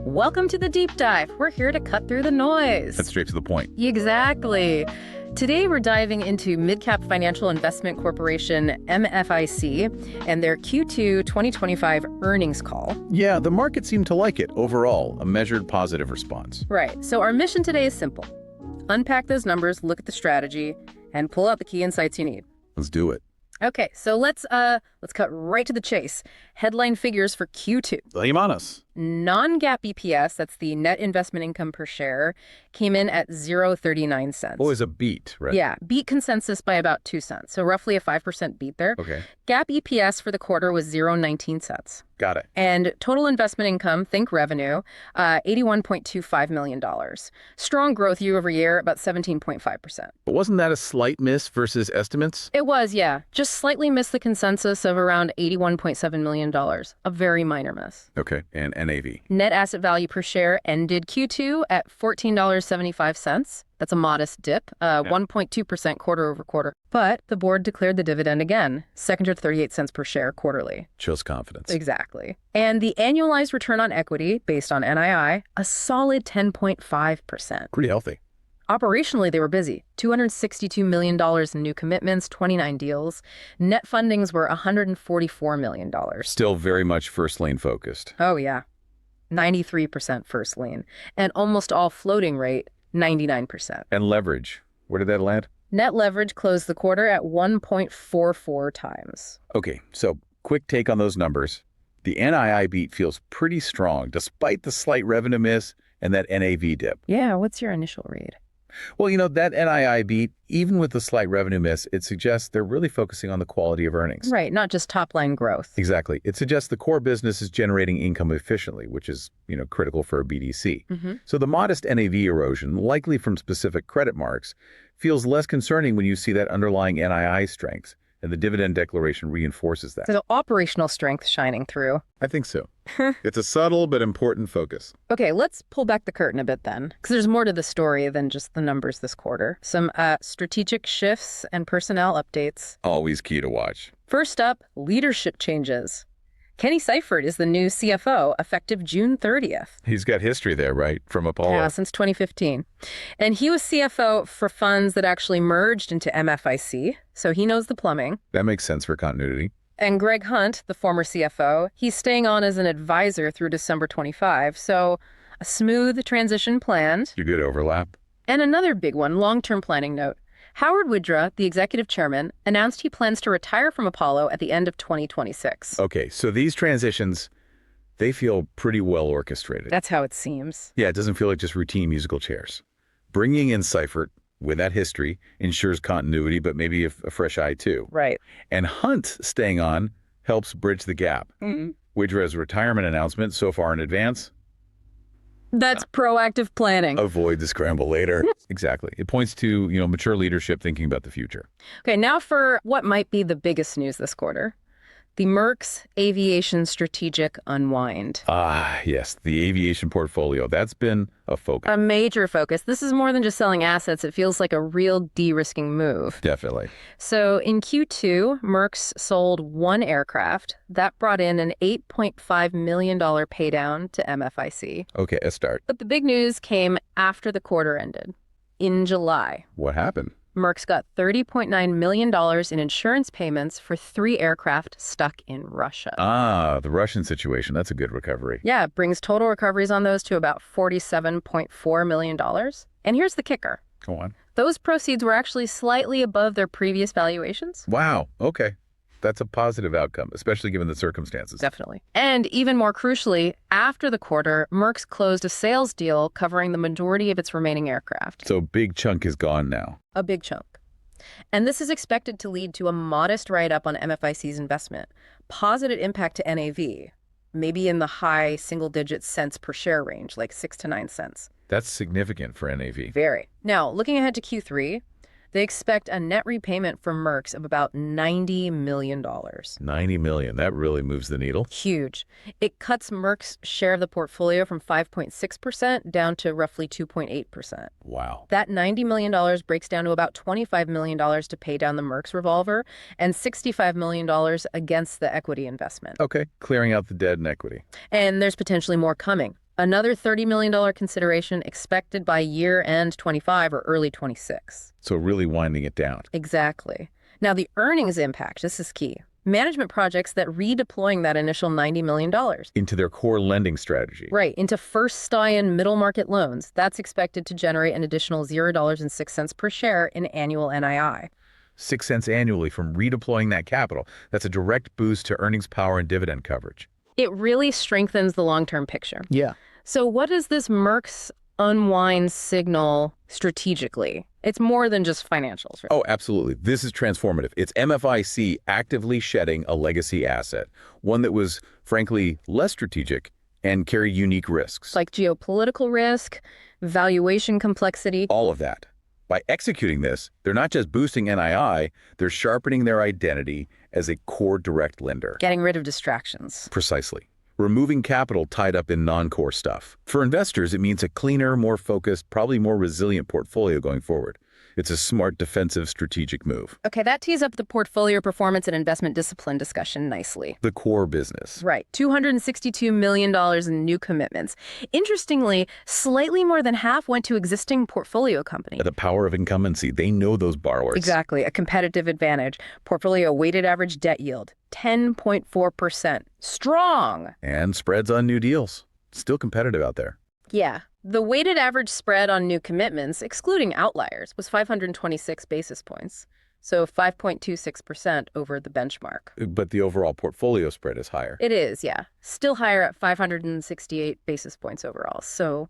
Welcome to the deep dive. We're here to cut through the noise. That's straight to the point. Exactly. Today, we're diving into MidCap Financial Investment Corporation, MFIC, and their Q2 2025 earnings call. Yeah, the market seemed to like it. Overall, a measured positive response. Right. So our mission today is simple. Unpack those numbers, look at the strategy, and pull out the key insights you need. Let's do it. Okay, so let's cut right to the chase. Headline figures for Q2. Laimanos. Non-GAAP EPS, that's the net investment income per share, came in at 0.39 cents. Always a beat, right? Yeah, beat consensus by about 2 cents, so roughly a 5% beat there. Okay. GAAP EPS for the quarter was 0.19 cents. Got it. And total investment income, think revenue, $81.25 million. Strong growth year over year, about 17.5%. But wasn't that a slight miss versus estimates? It was, yeah. Just slightly missed the consensus of around $81.7 million. A very minor miss. Okay, and NAV. Net asset value per share ended Q2 at $14.75. That's a modest dip, 1.2% quarter over quarter. But the board declared the dividend again, second to 38 cents per share quarterly. Shows confidence. Exactly. And the annualized return on equity, based on NII, a solid 10.5%. Pretty healthy. Operationally, they were busy. $262 million in new commitments, 29 deals. Net fundings were $144 million. Still very much first-lien focused. Oh, yeah. 93% first lien. And almost all floating rate, 99%. And leverage. Where did that land? Net leverage closed the quarter at 1.44 times. Okay, so quick take on those numbers. The NII beat feels pretty strong, despite the slight revenue miss and that NAV dip. Yeah, what's your initial read? Well, that NII beat, even with the slight revenue miss, it suggests they're really focusing on the quality of earnings. Right, not just top-line growth. Exactly. It suggests the core business is generating income efficiently, which is, critical for a BDC. So the modest NAV erosion, likely from specific credit marks, feels less concerning when you see that underlying NII strength, and the dividend declaration reinforces that. So operational strength shining through. I think so. It's a subtle but important focus. Okay, let's pull back the curtain a bit then, because there's more to the story than just the numbers this quarter. Some strategic shifts and personnel updates. Always key to watch. First up, leadership changes. Kenneth Seifert is the new CFO, effective June 30th. He's got history there, right? From Apollo. Yeah, since 2015. And he was CFO for funds that actually merged into MFIC, so he knows the plumbing. That makes sense for continuity. And Greg Hunt, the former CFO, he's staying on as an advisor through December 25, so a smooth transition planned. You good overlap? And another big one, long-term planning note. Howard Widra, the executive chairman, announced he plans to retire from Apollo at the end of 2026. Okay, so these transitions, they feel pretty well orchestrated. That's how it seems. Yeah, it doesn't feel like just routine musical chairs. Bringing in Seifert with that history ensures continuity, but maybe a fresh eye too. Right. And Hunt staying on helps bridge the gap. Widra's retirement announcement so far in advance. That's proactive planning. Avoid the scramble later. Exactly. It points to, mature leadership thinking about the future. Okay, now for what might be the biggest news this quarter. The Merx Aviation strategic unwind. Ah, yes, the aviation portfolio. That's been a focus. A major focus. This is more than just selling assets. It feels like a real de-risking move. Definitely. So in Q2, Merx sold one aircraft. That brought in an $8.5 million paydown to MFIC. Okay, a start. But the big news came after the quarter ended, in July. What happened? Merx got $30.9 million in insurance payments for 3 aircraft stuck in Russia. Ah, the Russian situation. That's a good recovery. Yeah, it brings total recoveries on those to about $47.4 million. And here's the kicker. Go on. Those proceeds were actually slightly above their previous valuations. Wow. Okay. That's a positive outcome, especially given the circumstances. Definitely. And even more crucially, after the quarter, Merx closed a sales deal covering the majority of its remaining aircraft. So a big chunk is gone now. A big chunk. And this is expected to lead to a modest write-up on MFIC's investment. Positive impact to NAV, maybe in the high single-digit cents per share range, like 6 to 9 cents. That's significant for NAV. Very. Now, looking ahead to Q3, They expect a net repayment from Merx of about $90 million. $90 million. That really moves the needle. Huge. It cuts Merx's share of the portfolio from 5.6% down to roughly 2.8%. Wow. That $90 million breaks down to about $25 million to pay down the Merx revolver and $65 million against the equity investment. Okay, clearing out the debt and equity. And there's potentially more coming. Another $30 million consideration expected by year-end 25 or early 26. So really winding it down. Exactly. Now, the earnings impact, this is key. Management projects that redeploying that initial $90 million. Into their core lending strategy. Right, into first-lien middle market loans. That's expected to generate an additional $0.06 per share in annual NII. 6 cents annually from redeploying that capital. That's a direct boost to earnings power and dividend coverage. It really strengthens the long-term picture. Yeah. So what does this Merx unwind signal strategically? It's more than just financials, right? Oh, absolutely. This is transformative. It's MFIC actively shedding a legacy asset, one that was, frankly, less strategic and carried unique risks. Like geopolitical risk, valuation complexity. All of that. By executing this, they're not just boosting NII, they're sharpening their identity as a core direct lender. Getting rid of distractions. Precisely. Removing capital tied up in non-core stuff. For investors, it means a cleaner, more focused, probably more resilient portfolio going forward. It's a smart defensive strategic move. Okay, that tees up the portfolio performance and investment discipline discussion nicely. The core business. Right, $262 million in new commitments. Interestingly, slightly more than half went to existing portfolio companies. The power of incumbency. They know those borrowers. Exactly, a competitive advantage. Portfolio weighted average debt yield, 10.4%. Strong! And spreads on new deals. Still competitive out there. Yeah. The weighted average spread on new commitments, excluding outliers, was 526 basis points. So 5.26% over the benchmark. But the overall portfolio spread is higher. It is, yeah. Still higher at 568 basis points overall. So,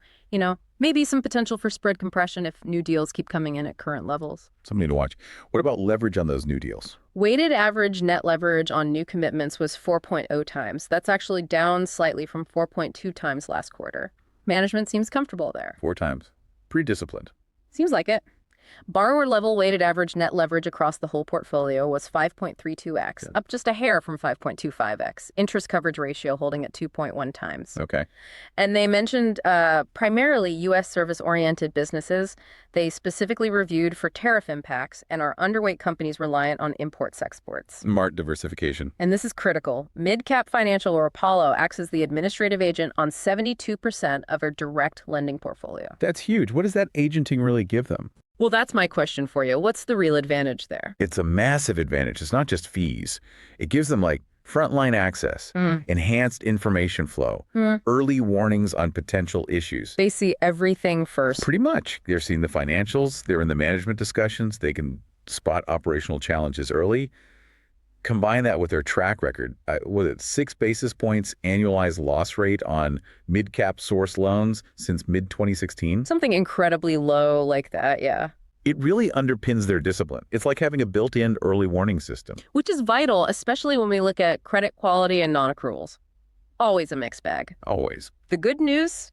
maybe some potential for spread compression if new deals keep coming in at current levels. Something to watch. What about leverage on those new deals? Weighted average net leverage on new commitments was 4.0 times. That's actually down slightly from 4.2 times last quarter. Management seems comfortable there. 4 times. Pretty disciplined. Seems like it. Borrower-level weighted average net leverage across the whole portfolio was 5.32x, up just a hair from 5.25x. Interest coverage ratio holding at 2.1 times. Okay. And they mentioned primarily U.S. service-oriented businesses. They specifically reviewed for tariff impacts and are underweight companies reliant on imports-exports. Smart diversification. And this is critical. MidCap Financial, or Apollo, acts as the administrative agent on 72% of our direct lending portfolio. That's huge. What does that agenting really give them? Well, that's my question for you. What's the real advantage there? It's a massive advantage. It's not just fees. It gives them frontline access, enhanced information flow, early warnings on potential issues. They see everything first. Pretty much. They're seeing the financials. They're in the management discussions. They can spot operational challenges early. Combine that with their track record. Was it 6 basis points annualized loss rate on mid-cap source loans since mid-2016? Something incredibly low like that, yeah. It really underpins their discipline. It's like having a built-in early warning system. Which is vital, especially when we look at credit quality and non-accruals. Always a mixed bag. Always. The good news,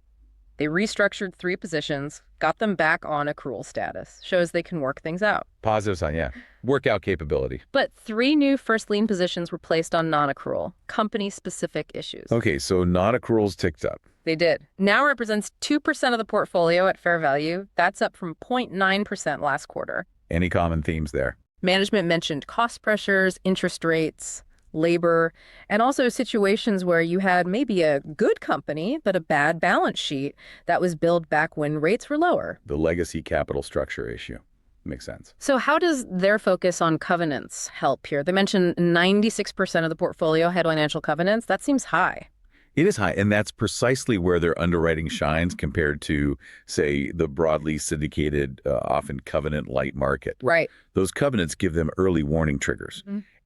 they restructured 3 positions, got them back on accrual status. Shows they can work things out. Positive sign, yeah. Workout capability. But 3 new first lien positions were placed on non-accrual, company-specific issues. Okay, so non-accruals ticked up. They did. Now represents 2% of the portfolio at fair value. That's up from 0.9% last quarter. Any common themes there? Management mentioned cost pressures, interest rates, labor, and also situations where you had maybe a good company, but a bad balance sheet that was billed back when rates were lower. The legacy capital structure issue. Makes sense. So how does their focus on covenants help here? They mentioned 96% of the portfolio had financial covenants. That seems high. It is high, and that's precisely where their underwriting shines compared to, say, the broadly syndicated, often covenant-light market. Right. Those covenants give them early warning triggers.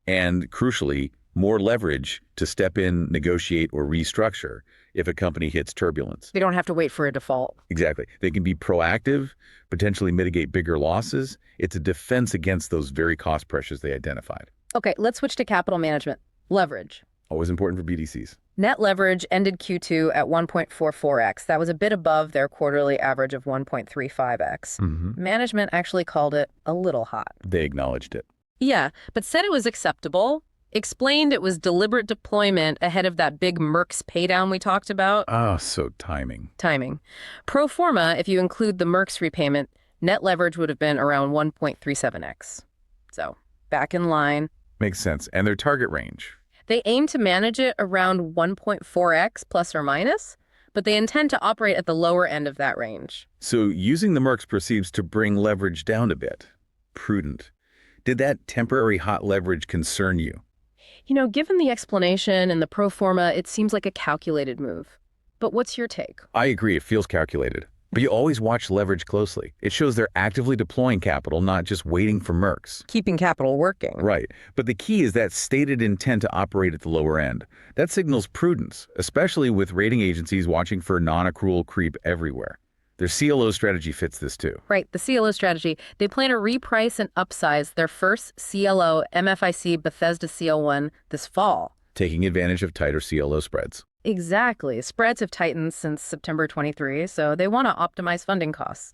And crucially, more leverage to step in, negotiate, or restructure if a company hits turbulence. They don't have to wait for a default. Exactly. They can be proactive, potentially mitigate bigger losses. It's a defense against those very cost pressures they identified. Okay, let's switch to capital management. Leverage. Always important for BDCs. Net leverage ended Q2 at 1.44x. That was a bit above their quarterly average of 1.35x. Management actually called it a little hot. They acknowledged it. Yeah, but said it was acceptable, explained it was deliberate deployment ahead of that big Merx paydown we talked about. Oh, so timing. Timing. Pro forma, if you include the Merx repayment, net leverage would have been around 1.37x. So, back in line. Makes sense. And their target range? They aim to manage it around 1.4x plus or minus, but they intend to operate at the lower end of that range. So using the Merx proceeds to bring leverage down a bit. Prudent. Did that temporary hot leverage concern you? You know, given the explanation and the pro forma, it seems like a calculated move. But what's your take? I agree, it feels calculated. But you always watch leverage closely. It shows they're actively deploying capital, not just waiting for Merx. Keeping capital working. Right. But the key is that stated intent to operate at the lower end. That signals prudence, especially with rating agencies watching for non-accrual creep everywhere. Their CLO strategy fits this too. Right, the CLO strategy. They plan to reprice and upsize their first CLO MFIC Bethesda CL1 this fall. Taking advantage of tighter CLO spreads. Exactly. Spreads have tightened since September 23, so they want to optimize funding costs,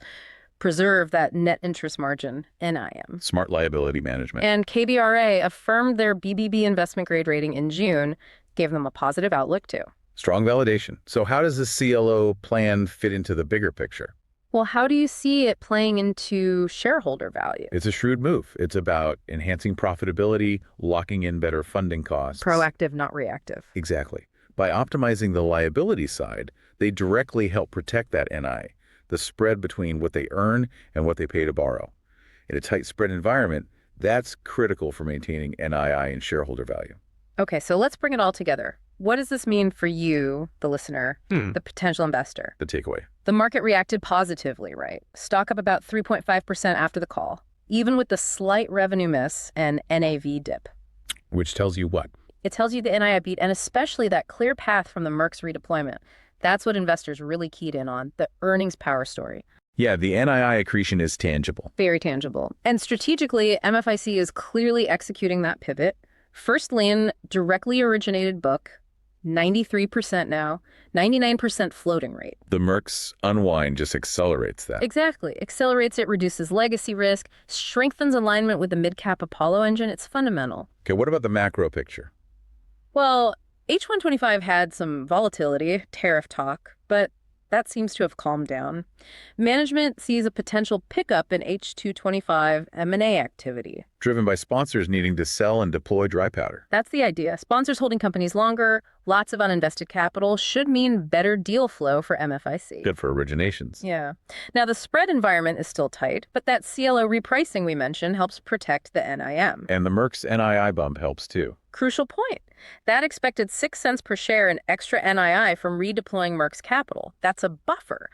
preserve that net interest margin, NIM. Smart liability management. And KBRA affirmed their BBB investment grade rating in June, gave them a positive outlook too. Strong validation. So how does the CLO plan fit into the bigger picture? Well, how do you see it playing into shareholder value? It's a shrewd move. It's about enhancing profitability, locking in better funding costs. Proactive, not reactive. Exactly. By optimizing the liability side, they directly help protect that NI, the spread between what they earn and what they pay to borrow. In a tight spread environment, that's critical for maintaining NII and shareholder value. Okay, so let's bring it all together. What does this mean for you, the listener, the potential investor? The takeaway. The market reacted positively, right? Stock up about 3.5% after the call, even with the slight revenue miss and NAV dip. Which tells you what? It tells you the NII beat, and especially that clear path from the Merx redeployment. That's what investors really keyed in on, the earnings power story. Yeah, the NII accretion is tangible. Very tangible. And strategically, MFIC is clearly executing that pivot. First-lien, directly originated book, 93% now, 99% floating rate. The Merx unwind just accelerates that. Exactly. Accelerates it, reduces legacy risk, strengthens alignment with the MidCap Apollo engine. It's fundamental. Okay, what about the macro picture? Well, H125 had some volatility, tariff talk, but that seems to have calmed down. Management sees a potential pickup in H225 M&A activity. Driven by sponsors needing to sell and deploy dry powder. That's the idea. Sponsors holding companies longer, lots of uninvested capital should mean better deal flow for MFIC. Good for originations. Yeah. Now, the spread environment is still tight, but that CLO repricing we mentioned helps protect the NIM. And the Merx NII bump helps too. Crucial point. That expected 6 cents per share in extra NII from redeploying Merx capital. That's a buffer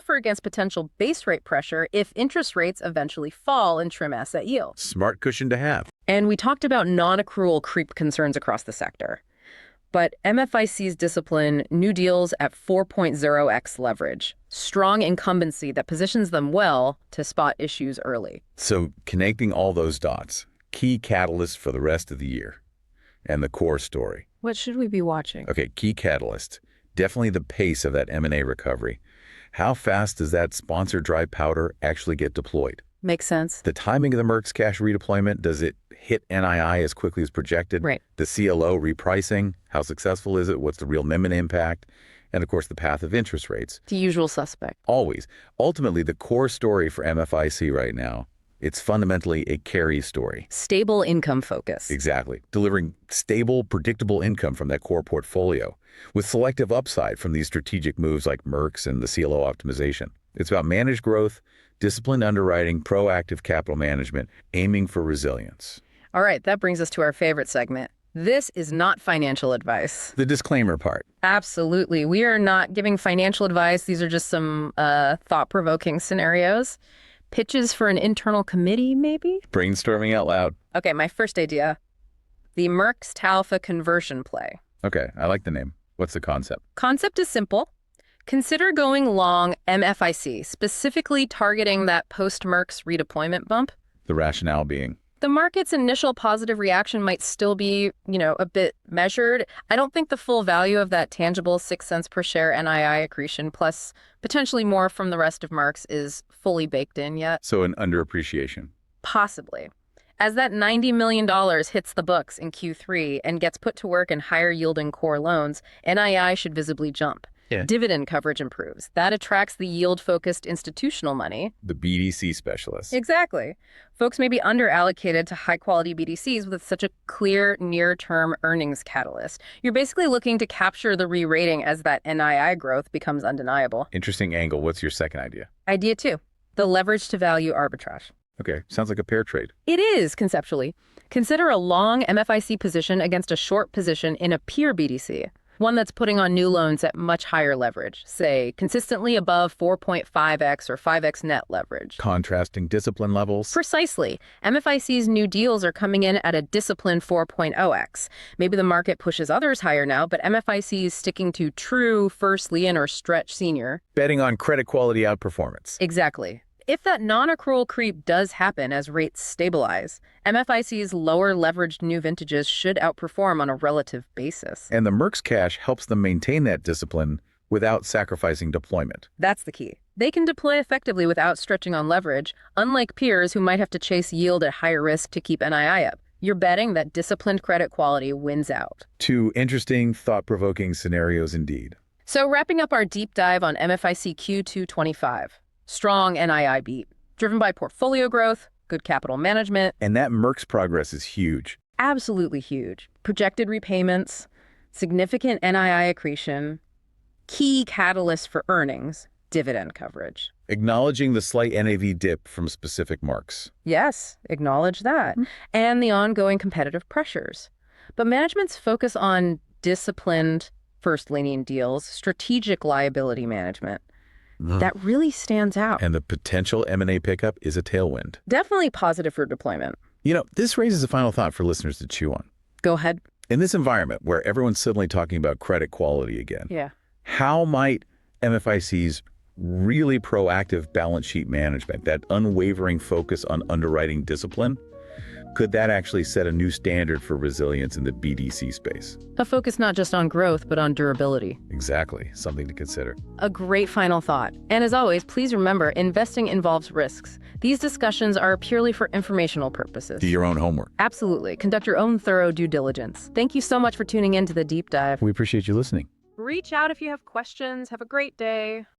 against potential base rate pressure if interest rates eventually fall and trim asset yields. Smart cushion to have. And we talked about non-accrual creep concerns across the sector. But MFIC's discipline, new deals at 4.0x leverage, strong incumbency that positions them well to spot issues early. So connecting all those dots, key catalysts for the rest of the year. And the core story. What should we be watching? Okay, key catalyst. Definitely the pace of that M&A recovery. How fast does that sponsored dry powder actually get deployed? Makes sense. The timing of the Merx cash redeployment, does it hit NII as quickly as projected? Right. The CLO repricing, how successful is it? What's the real NIM impact? And of course, the path of interest rates. The usual suspect. Always. Ultimately, the core story for MFIC right now, it's fundamentally a carry story. Stable income focus. Exactly. Delivering stable, predictable income from that core portfolio with selective upside from these strategic moves like Merx and the CLO optimization. It's about managed growth, disciplined underwriting, proactive capital management, aiming for resilience. All right, that brings us to our favorite segment. This is not financial advice. The disclaimer part. Absolutely. We are not giving financial advice. These are just some thought-provoking scenarios. Pitches for an internal committee, maybe? Brainstorming out loud. Okay, my first idea. The Merx Talfa conversion play. Okay, I like the name. What's the concept? Concept is simple. Consider going long MFIC, specifically targeting that post-Merx redeployment bump. The rationale being? The market's initial positive reaction might still be, a bit measured. I don't think the full value of that tangible 6 cents per share NII accretion plus potentially more from the rest of Merx is fully baked in yet. So an underappreciation. Possibly. As that $90 million hits the books in Q3 and gets put to work in higher-yielding core loans, NII should visibly jump. Yeah. Dividend coverage improves. That attracts the yield-focused institutional money. The BDC specialists. Exactly. Folks may be underallocated to high-quality BDCs with such a clear near-term earnings catalyst. You're basically looking to capture the re-rating as that NII growth becomes undeniable. Interesting angle. What's your second idea? Idea 2, the leverage-to-value arbitrage. Okay, sounds like a pair trade. It is, conceptually. Consider a long MFIC position against a short position in a peer BDC, one that's putting on new loans at much higher leverage, say consistently above 4.5x or 5x net leverage. Contrasting discipline levels. Precisely. MFIC's new deals are coming in at a disciplined 4.0x. Maybe the market pushes others higher now, but MFIC is sticking to true first-lien or stretch senior. Betting on credit quality outperformance. Exactly. If that non-accrual creep does happen as rates stabilize, MFIC's lower leveraged new vintages should outperform on a relative basis. And the Merx cash helps them maintain that discipline without sacrificing deployment. That's the key. They can deploy effectively without stretching on leverage, unlike peers who might have to chase yield at higher risk to keep NII up. You're betting that disciplined credit quality wins out. 2 interesting, thought-provoking scenarios indeed. So wrapping up our deep dive on MFIC Q225. Strong NII beat, driven by portfolio growth, good capital management. And that Merx progress is huge. Absolutely huge. Projected repayments, significant NII accretion, key catalyst for earnings, dividend coverage. Acknowledging the slight NAV dip from specific marks. Yes, acknowledge that. And the ongoing competitive pressures. But management's focus on disciplined first-lien deals, strategic liability management, that really stands out. And the potential M&A pickup is a tailwind. Definitely positive for deployment. This raises a final thought for listeners to chew on. Go ahead. In this environment where everyone's suddenly talking about credit quality again, how might MFIC's really proactive balance sheet management, that unwavering focus on underwriting discipline, could that actually set a new standard for resilience in the BDC space? A focus not just on growth, but on durability. Exactly. Something to consider. A great final thought. And as always, please remember, investing involves risks. These discussions are purely for informational purposes. Do your own homework. Absolutely. Conduct your own thorough due diligence. Thank you so much for tuning in to the deep dive. We appreciate you listening. Reach out if you have questions. Have a great day.